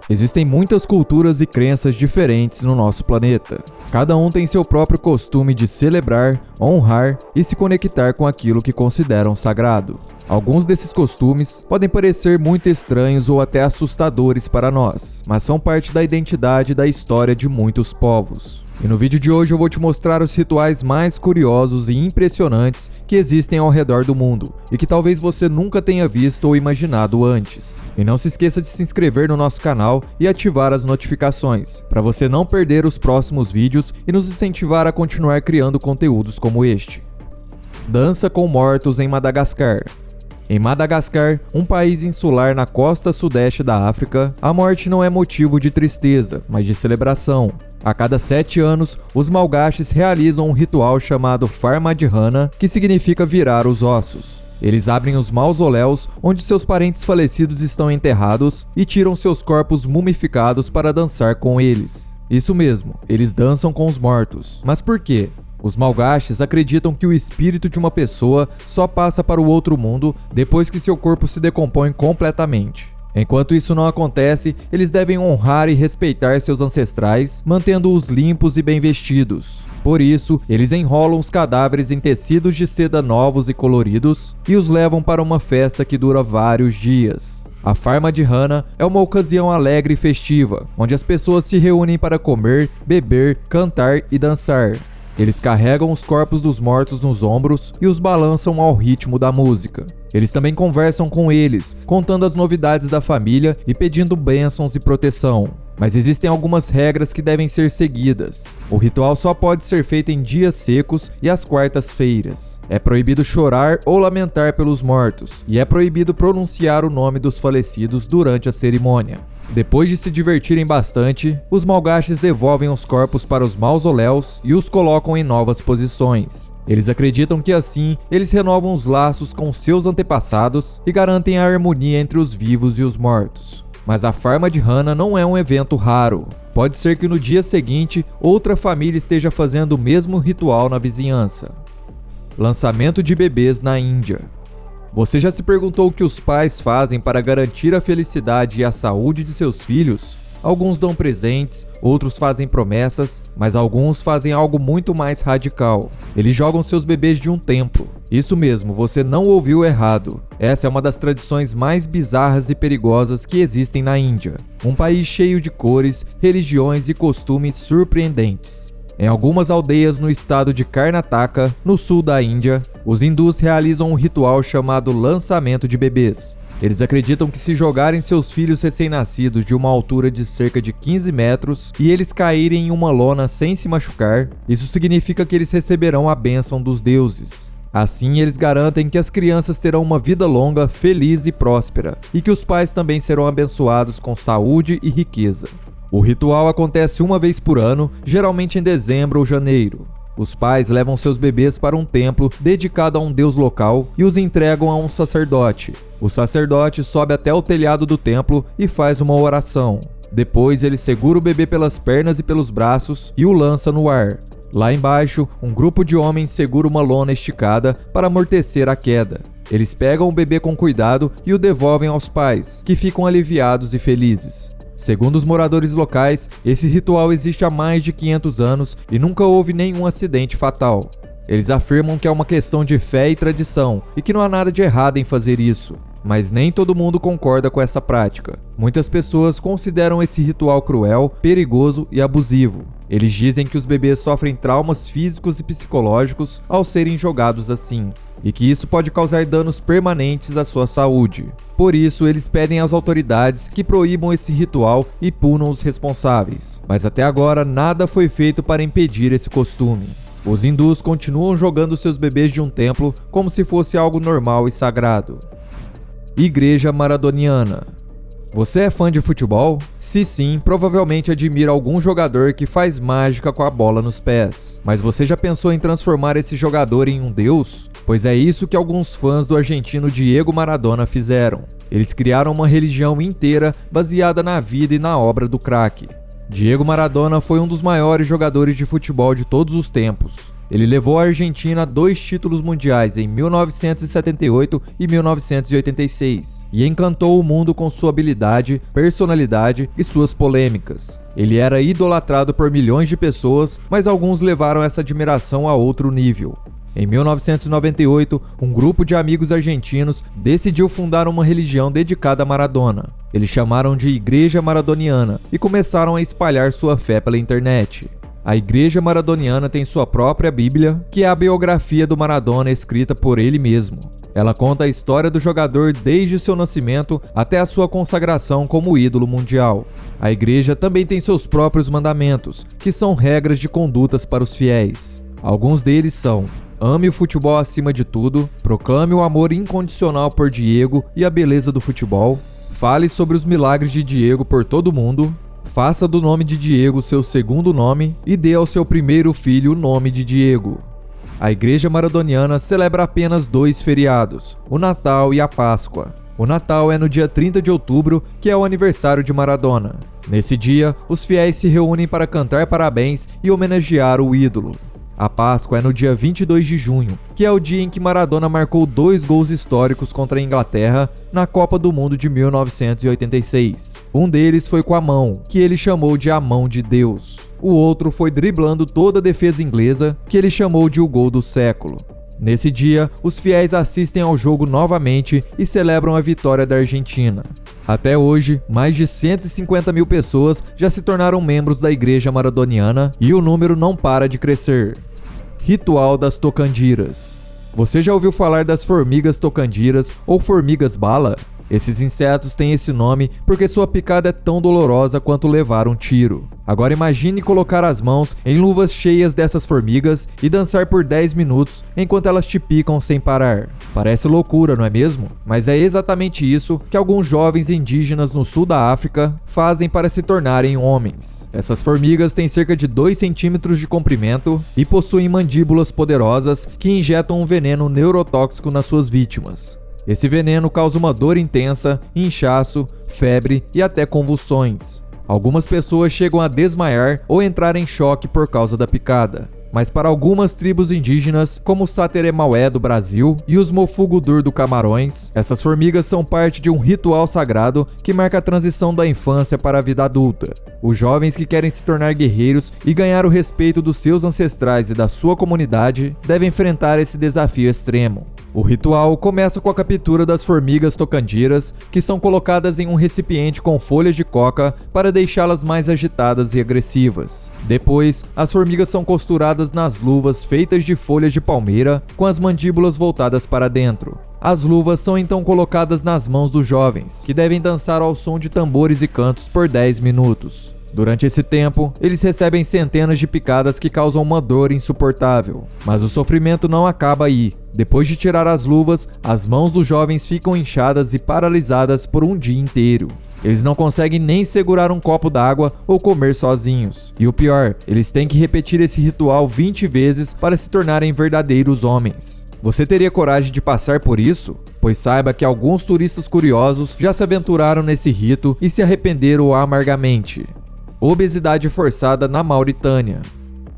Existem muitas culturas e crenças diferentes no nosso planeta. Cada um tem seu próprio costume de celebrar, honrar e se conectar com aquilo que consideram sagrado. Alguns desses costumes podem parecer muito estranhos ou até assustadores para nós, mas são parte da identidade e da história de muitos povos. E no vídeo de hoje eu vou te mostrar os rituais mais curiosos e impressionantes que existem ao redor do mundo e que talvez você nunca tenha visto ou imaginado antes. E não se esqueça de se inscrever no nosso canal e ativar as notificações, para você não perder os próximos vídeos e nos incentivar a continuar criando conteúdos como este. Dança com mortos em Madagascar. Em Madagascar, um país insular na costa sudeste da África, a morte não é motivo de tristeza, mas de celebração. A cada 7 anos, os malgaches realizam um ritual chamado Farmadhana, que significa virar os ossos. Eles abrem os mausoléus onde seus parentes falecidos estão enterrados e tiram seus corpos mumificados para dançar com eles. Isso mesmo, eles dançam com os mortos. Mas por quê? Os malgaches acreditam que o espírito de uma pessoa só passa para o outro mundo depois que seu corpo se decompõe completamente. Enquanto isso não acontece, eles devem honrar e respeitar seus ancestrais, mantendo-os limpos e bem vestidos. Por isso, eles enrolam os cadáveres em tecidos de seda novos e coloridos e os levam para uma festa que dura vários dias. A Farmadhana é uma ocasião alegre e festiva, onde as pessoas se reúnem para comer, beber, cantar e dançar. Eles carregam os corpos dos mortos nos ombros e os balançam ao ritmo da música. Eles também conversam com eles, contando as novidades da família e pedindo bênçãos e proteção. Mas existem algumas regras que devem ser seguidas. O ritual só pode ser feito em dias secos e às quartas-feiras. É proibido chorar ou lamentar pelos mortos, e é proibido pronunciar o nome dos falecidos durante a cerimônia. Depois de se divertirem bastante, os malgaches devolvem os corpos para os mausoléus e os colocam em novas posições. Eles acreditam que assim, eles renovam os laços com seus antepassados e garantem a harmonia entre os vivos e os mortos. Mas a Farmadhana não é um evento raro. Pode ser que no dia seguinte, outra família esteja fazendo o mesmo ritual na vizinhança. Lançamento de bebês na Índia. Você já se perguntou o que os pais fazem para garantir a felicidade e a saúde de seus filhos? Alguns dão presentes, outros fazem promessas, mas alguns fazem algo muito mais radical. Eles jogam seus bebês de um templo. Isso mesmo, você não ouviu errado. Essa é uma das tradições mais bizarras e perigosas que existem na Índia. Um país cheio de cores, religiões e costumes surpreendentes. Em algumas aldeias no estado de Karnataka, no sul da Índia, os hindus realizam um ritual chamado lançamento de bebês. Eles acreditam que se jogarem seus filhos recém-nascidos de uma altura de cerca de 15 metros e eles caírem em uma lona sem se machucar, isso significa que eles receberão a bênção dos deuses. Assim, eles garantem que as crianças terão uma vida longa, feliz e próspera, e que os pais também serão abençoados com saúde e riqueza. O ritual acontece uma vez por ano, geralmente em dezembro ou janeiro. Os pais levam seus bebês para um templo dedicado a um deus local e os entregam a um sacerdote. O sacerdote sobe até o telhado do templo e faz uma oração. Depois ele segura o bebê pelas pernas e pelos braços e o lança no ar. Lá embaixo, um grupo de homens segura uma lona esticada para amortecer a queda. Eles pegam o bebê com cuidado e o devolvem aos pais, que ficam aliviados e felizes. Segundo os moradores locais, esse ritual existe há mais de 500 anos e nunca houve nenhum acidente fatal. Eles afirmam que é uma questão de fé e tradição e que não há nada de errado em fazer isso. Mas nem todo mundo concorda com essa prática. Muitas pessoas consideram esse ritual cruel, perigoso e abusivo. Eles dizem que os bebês sofrem traumas físicos e psicológicos ao serem jogados assim, e que isso pode causar danos permanentes à sua saúde. Por isso, eles pedem às autoridades que proíbam esse ritual e punam os responsáveis. Mas até agora, nada foi feito para impedir esse costume. Os hindus continuam jogando seus bebês de um templo como se fosse algo normal e sagrado. Igreja Maradoniana. Você é fã de futebol? Se sim, provavelmente admira algum jogador que faz mágica com a bola nos pés. Mas você já pensou em transformar esse jogador em um deus? Pois é isso que alguns fãs do argentino Diego Maradona fizeram. Eles criaram uma religião inteira baseada na vida e na obra do craque. Diego Maradona foi um dos maiores jogadores de futebol de todos os tempos. Ele levou a Argentina a 2 títulos mundiais em 1978 e 1986 e encantou o mundo com sua habilidade, personalidade e suas polêmicas. Ele era idolatrado por milhões de pessoas, mas alguns levaram essa admiração a outro nível. Em 1998, um grupo de amigos argentinos decidiu fundar uma religião dedicada a Maradona. Eles chamaram de Igreja Maradoniana e começaram a espalhar sua fé pela internet. A Igreja Maradoniana tem sua própria Bíblia, que é a biografia do Maradona escrita por ele mesmo. Ela conta a história do jogador desde seu nascimento até a sua consagração como ídolo mundial. A igreja também tem seus próprios mandamentos, que são regras de condutas para os fiéis. Alguns deles são: ame o futebol acima de tudo, proclame o amor incondicional por Diego e a beleza do futebol, fale sobre os milagres de Diego por todo mundo, faça do nome de Diego seu segundo nome e dê ao seu primeiro filho o nome de Diego. A Igreja Maradoniana celebra apenas 2 feriados, o Natal e a Páscoa. O Natal é no dia 30 de outubro, que é o aniversário de Maradona. Nesse dia, os fiéis se reúnem para cantar parabéns e homenagear o ídolo. A Páscoa é no dia 22 de junho, que é o dia em que Maradona marcou 2 gols históricos contra a Inglaterra na Copa do Mundo de 1986. Um deles foi com a mão, que ele chamou de a mão de Deus. O outro foi driblando toda a defesa inglesa, que ele chamou de o gol do século. Nesse dia, os fiéis assistem ao jogo novamente e celebram a vitória da Argentina. Até hoje, mais de 150 mil pessoas já se tornaram membros da Igreja Maradoniana e o número não para de crescer. Ritual das tocandiras. Você já ouviu falar das formigas tocandiras ou formigas bala? Esses insetos têm esse nome porque sua picada é tão dolorosa quanto levar um tiro. Agora imagine colocar as mãos em luvas cheias dessas formigas e dançar por 10 minutos enquanto elas te picam sem parar. Parece loucura, não é mesmo? Mas é exatamente isso que alguns jovens indígenas no sul da África fazem para se tornarem homens. Essas formigas têm cerca de 2 centímetros de comprimento e possuem mandíbulas poderosas que injetam um veneno neurotóxico nas suas vítimas. Esse veneno causa uma dor intensa, inchaço, febre e até convulsões. Algumas pessoas chegam a desmaiar ou entrar em choque por causa da picada. Mas para algumas tribos indígenas, como o Sateré-Maué do Brasil e os Mofugudur do Camarões, essas formigas são parte de um ritual sagrado que marca a transição da infância para a vida adulta. Os jovens que querem se tornar guerreiros e ganhar o respeito dos seus ancestrais e da sua comunidade devem enfrentar esse desafio extremo. O ritual começa com a captura das formigas tocandiras, que são colocadas em um recipiente com folhas de coca para deixá-las mais agitadas e agressivas. Depois, as formigas são costuradas nas luvas feitas de folhas de palmeira, com as mandíbulas voltadas para dentro. As luvas são então colocadas nas mãos dos jovens, que devem dançar ao som de tambores e cantos por 10 minutos. Durante esse tempo, eles recebem centenas de picadas que causam uma dor insuportável. Mas o sofrimento não acaba aí. Depois de tirar as luvas, as mãos dos jovens ficam inchadas e paralisadas por um dia inteiro. Eles não conseguem nem segurar um copo d'água ou comer sozinhos. E o pior, eles têm que repetir esse ritual 20 vezes para se tornarem verdadeiros homens. Você teria coragem de passar por isso? Pois saiba que alguns turistas curiosos já se aventuraram nesse rito e se arrependeram amargamente. Obesidade forçada na Mauritânia.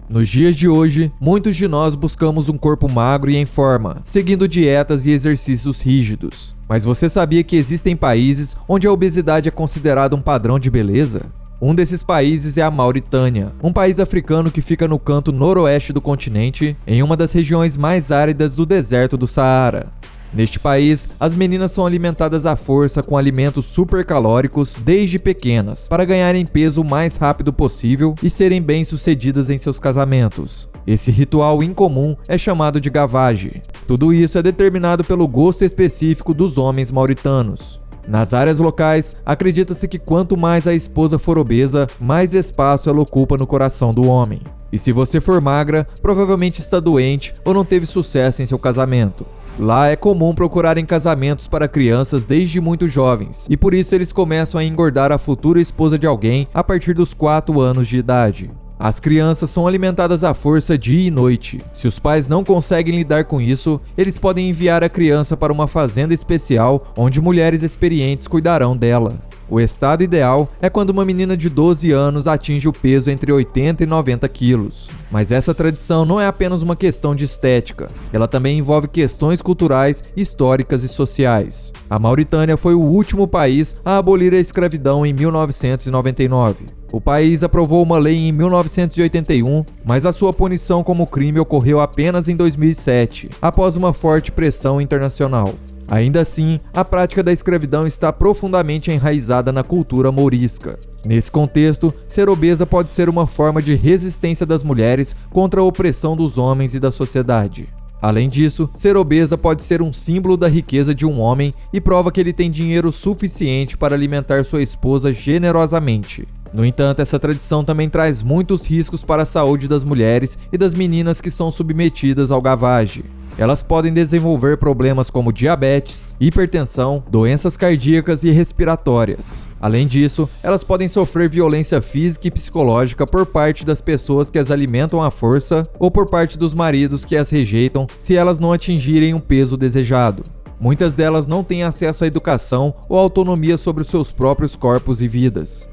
Nos dias de hoje, muitos de nós buscamos um corpo magro e em forma, seguindo dietas e exercícios rígidos. Mas você sabia que existem países onde a obesidade é considerada um padrão de beleza? Um desses países é a Mauritânia, um país africano que fica no canto noroeste do continente, em uma das regiões mais áridas do deserto do Saara. Neste país, as meninas são alimentadas à força com alimentos supercalóricos desde pequenas, para ganharem peso o mais rápido possível e serem bem-sucedidas em seus casamentos. Esse ritual incomum é chamado de gavage. Tudo isso é determinado pelo gosto específico dos homens mauritanos. Nas áreas locais, acredita-se que quanto mais a esposa for obesa, mais espaço ela ocupa no coração do homem. E se você for magra, provavelmente está doente ou não teve sucesso em seu casamento. Lá é comum procurarem casamentos para crianças desde muito jovens, e por isso eles começam a engordar a futura esposa de alguém a partir dos 4 anos de idade. As crianças são alimentadas à força dia e noite. Se os pais não conseguem lidar com isso, eles podem enviar a criança para uma fazenda especial onde mulheres experientes cuidarão dela. O estado ideal é quando uma menina de 12 anos atinge o peso entre 80 e 90 quilos. Mas essa tradição não é apenas uma questão de estética, ela também envolve questões culturais, históricas e sociais. A Mauritânia foi o último país a abolir a escravidão em 1999. O país aprovou uma lei em 1981, mas a sua punição como crime ocorreu apenas em 2007, após uma forte pressão internacional. Ainda assim, a prática da escravidão está profundamente enraizada na cultura mourisca. Nesse contexto, ser obesa pode ser uma forma de resistência das mulheres contra a opressão dos homens e da sociedade. Além disso, ser obesa pode ser um símbolo da riqueza de um homem e prova que ele tem dinheiro suficiente para alimentar sua esposa generosamente. No entanto, essa tradição também traz muitos riscos para a saúde das mulheres e das meninas que são submetidas ao gavage. Elas podem desenvolver problemas como diabetes, hipertensão, doenças cardíacas e respiratórias. Além disso, elas podem sofrer violência física e psicológica por parte das pessoas que as alimentam à força ou por parte dos maridos que as rejeitam se elas não atingirem um peso desejado. Muitas delas não têm acesso à educação ou autonomia sobre os seus próprios corpos e vidas.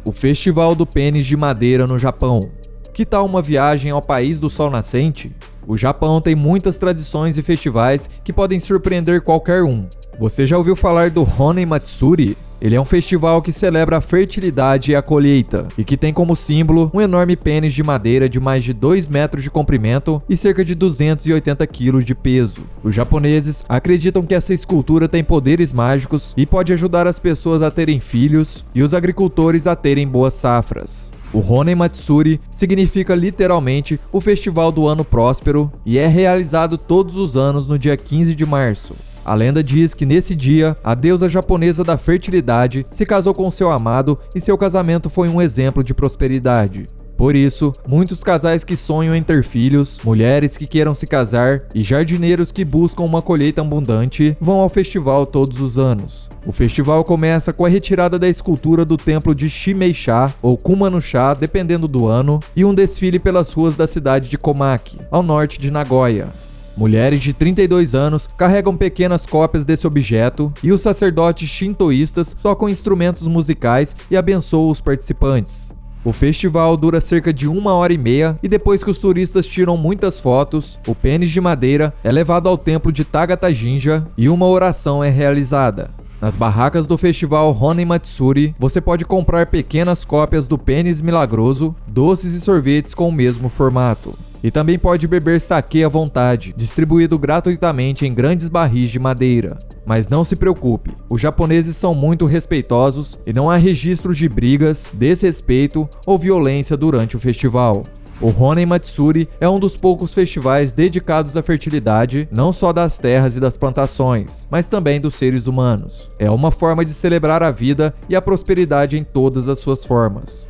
O Festival do Pênis de Madeira no Japão. Que tal uma viagem ao país do sol nascente? O Japão tem muitas tradições e festivais que podem surpreender qualquer um. Você já ouviu falar do Honen Matsuri? Ele é um festival que celebra a fertilidade e a colheita, e que tem como símbolo um enorme pênis de madeira de mais de 2 metros de comprimento e cerca de 280 quilos de peso. Os japoneses acreditam que essa escultura tem poderes mágicos e pode ajudar as pessoas a terem filhos e os agricultores a terem boas safras. O Honen Matsuri significa literalmente o Festival do Ano Próspero e é realizado todos os anos no dia 15 de março. A lenda diz que nesse dia, a deusa japonesa da fertilidade se casou com seu amado e seu casamento foi um exemplo de prosperidade. Por isso, muitos casais que sonham em ter filhos, mulheres que queiram se casar e jardineiros que buscam uma colheita abundante vão ao festival todos os anos. O festival começa com a retirada da escultura do templo de Shimeisha ou Kumanosha, dependendo do ano, e um desfile pelas ruas da cidade de Komaki, ao norte de Nagoya. Mulheres de 32 anos carregam pequenas cópias desse objeto e os sacerdotes shintoístas tocam instrumentos musicais e abençoam os participantes. O festival dura cerca de 1h30 e depois que os turistas tiram muitas fotos, o pênis de madeira é levado ao templo de Tagatajinja e uma oração é realizada. Nas barracas do festival Honen Matsuri, você pode comprar pequenas cópias do pênis milagroso, doces e sorvetes com o mesmo formato. E também pode beber saquê à vontade, distribuído gratuitamente em grandes barris de madeira. Mas não se preocupe, os japoneses são muito respeitosos e não há registros de brigas, desrespeito ou violência durante o festival. O Honen Matsuri é um dos poucos festivais dedicados à fertilidade, não só das terras e das plantações, mas também dos seres humanos. É uma forma de celebrar a vida e a prosperidade em todas as suas formas.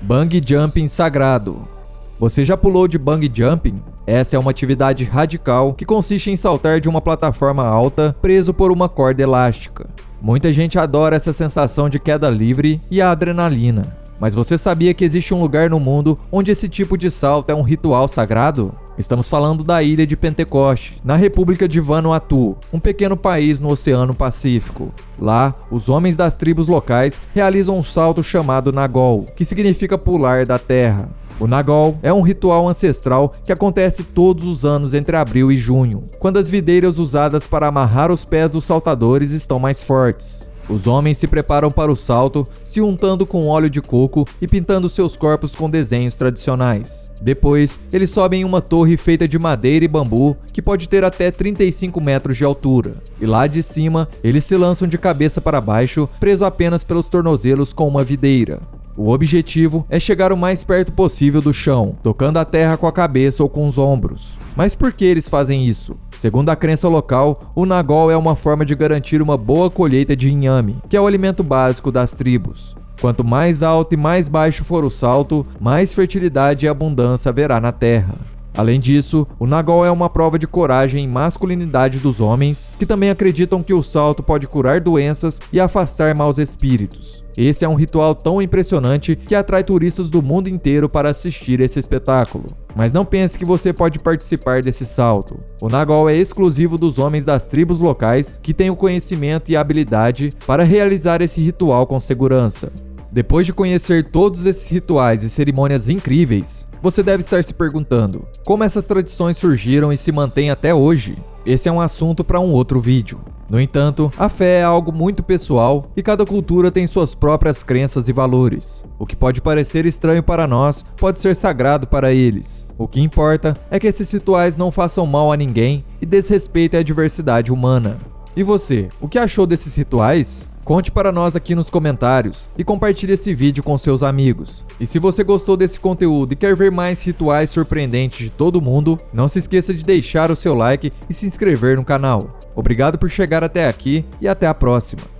Bungee Jumping Sagrado. Você já pulou de bungee jumping? Essa é uma atividade radical que consiste em saltar de uma plataforma alta preso por uma corda elástica. Muita gente adora essa sensação de queda livre e a adrenalina. Mas você sabia que existe um lugar no mundo onde esse tipo de salto é um ritual sagrado? Estamos falando da ilha de Pentecoste, na República de Vanuatu, um pequeno país no Oceano Pacífico. Lá, os homens das tribos locais realizam um salto chamado Nagol, que significa pular da terra. O Nagol é um ritual ancestral que acontece todos os anos entre abril e junho, quando as videiras usadas para amarrar os pés dos saltadores estão mais fortes. Os homens se preparam para o salto, se untando com óleo de coco e pintando seus corpos com desenhos tradicionais. Depois, eles sobem em uma torre feita de madeira e bambu, que pode ter até 35 metros de altura. E lá de cima, eles se lançam de cabeça para baixo, preso apenas pelos tornozelos com uma videira. O objetivo é chegar o mais perto possível do chão, tocando a terra com a cabeça ou com os ombros. Mas por que eles fazem isso? Segundo a crença local, o Nagol é uma forma de garantir uma boa colheita de inhame, que é o alimento básico das tribos. Quanto mais alto e mais baixo for o salto, mais fertilidade e abundância haverá na terra. Além disso, o Nagol é uma prova de coragem e masculinidade dos homens, que também acreditam que o salto pode curar doenças e afastar maus espíritos. Esse é um ritual tão impressionante que atrai turistas do mundo inteiro para assistir esse espetáculo. Mas não pense que você pode participar desse salto. O Nagol é exclusivo dos homens das tribos locais que têm o conhecimento e a habilidade para realizar esse ritual com segurança. Depois de conhecer todos esses rituais e cerimônias incríveis, você deve estar se perguntando como essas tradições surgiram e se mantêm até hoje. Esse é um assunto para um outro vídeo. No entanto, a fé é algo muito pessoal e cada cultura tem suas próprias crenças e valores. O que pode parecer estranho para nós pode ser sagrado para eles. O que importa é que esses rituais não façam mal a ninguém e desrespeitem a diversidade humana. E você, o que achou desses rituais? Conte para nós aqui nos comentários e compartilhe esse vídeo com seus amigos. E se você gostou desse conteúdo e quer ver mais rituais surpreendentes de todo mundo, não se esqueça de deixar o seu like e se inscrever no canal. Obrigado por chegar até aqui e até a próxima.